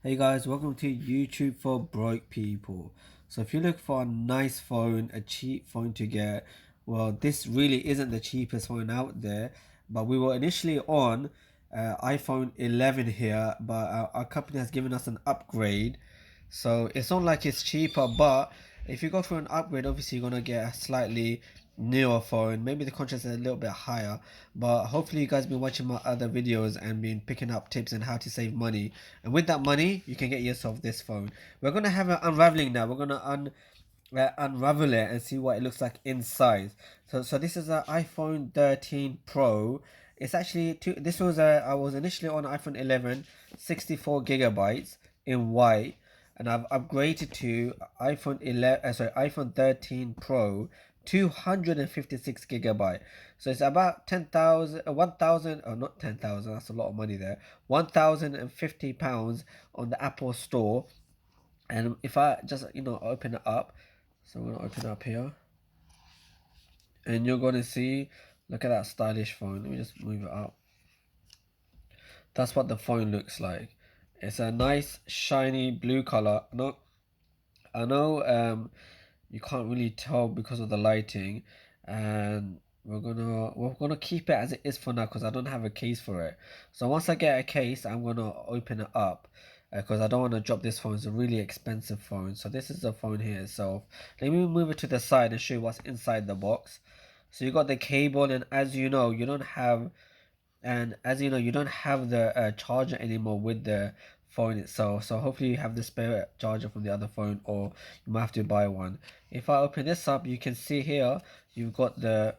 Hey guys, welcome to YouTube for broke people. So if you look for a nice phone, a cheap phone to get, well, this really isn't the cheapest phone out there, but we were initially on iPhone 11 here, but our company has given us an upgrade. So it's not like it's cheaper, but if you go for an upgrade, obviously you're gonna get a slightly newer phone. Maybe the contrast is a little bit higher, but hopefully you guys been watching my other videos and been picking up tips on how to save money. And with that money, you can get yourself this phone. We're gonna have an unraveling now. We're gonna unravel it and see what it looks like inside. So this is an iPhone 13 Pro. It's actually two. This was a. I was initially on iPhone 11, 64 gigabytes in white, and I've upgraded to iPhone 11. Sorry, iPhone 13 Pro, 256 gigabyte. So it's about 10,000, 1,000, or not 10,000. That's a lot of money there. £1,050 on the Apple Store. And if I just open it up, so I'm gonna open it up here, and you're gonna see. Look at that stylish phone. Let me just move it up. That's what the phone looks like. It's a nice shiny blue color. No, I know you can't really tell because of the lighting, and we're gonna keep it as it is for now because I don't have a case for it. So once I get a case, I'm gonna open it up because I don't want to drop this phone. It's a really expensive phone. So this is the phone here itself. Let me move it to the side and show you what's inside the box. So you got the cable, and as you know, you don't have the charger anymore with the phone itself. So hopefully you have the spare charger from the other phone, or you might have to buy one. If I open this up, you can see here you've got the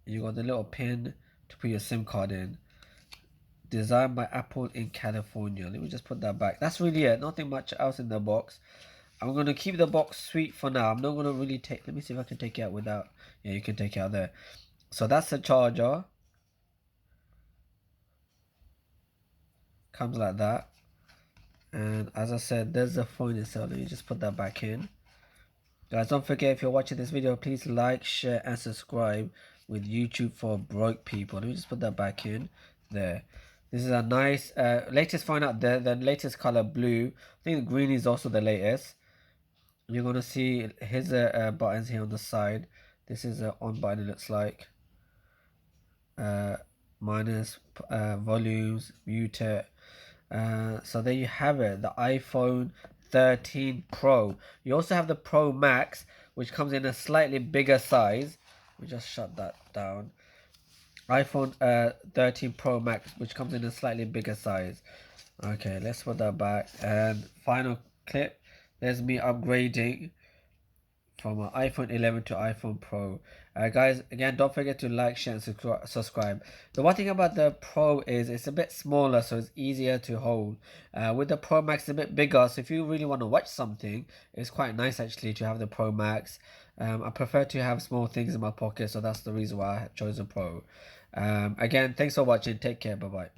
little pin to put your SIM card in. Designed by Apple in California. Let me just put that back. That's really it. Nothing much else in the box. I'm gonna keep the box sweet for now. I'm not gonna really take. Let me see if I can take it out without. Yeah, you can take it out there. So that's the charger. Comes like that. And as I said, there's the phone itself. Let me just put that back in. Guys, don't forget, if you're watching this video, please like, share, and subscribe with YouTube for broke people. Let me just put that back in there. This is a nice latest phone out there. The latest color, blue. I think green is also the latest. You're gonna see his buttons here on the side. This is an on button. It looks like uh, minus volumes, mute it. So there you have it, the iPhone 13 Pro. You also have the Pro Max, which comes in a slightly bigger size. We just shut that down. iPhone 13 Pro Max, which comes in a slightly bigger size. Okay, let's put that back. And final clip. There's me upgrading from an iPhone 11 to iPhone Pro. Guys, again, don't forget to like, share, and subscribe. The one thing about the Pro is it's a bit smaller, so it's easier to hold. With the Pro Max, it's a bit bigger, so if you really want to watch something, it's quite nice actually to have the Pro Max. I prefer to have small things in my pocket, so that's the reason why I chose a Pro. Again, thanks for watching. Take care. Bye bye.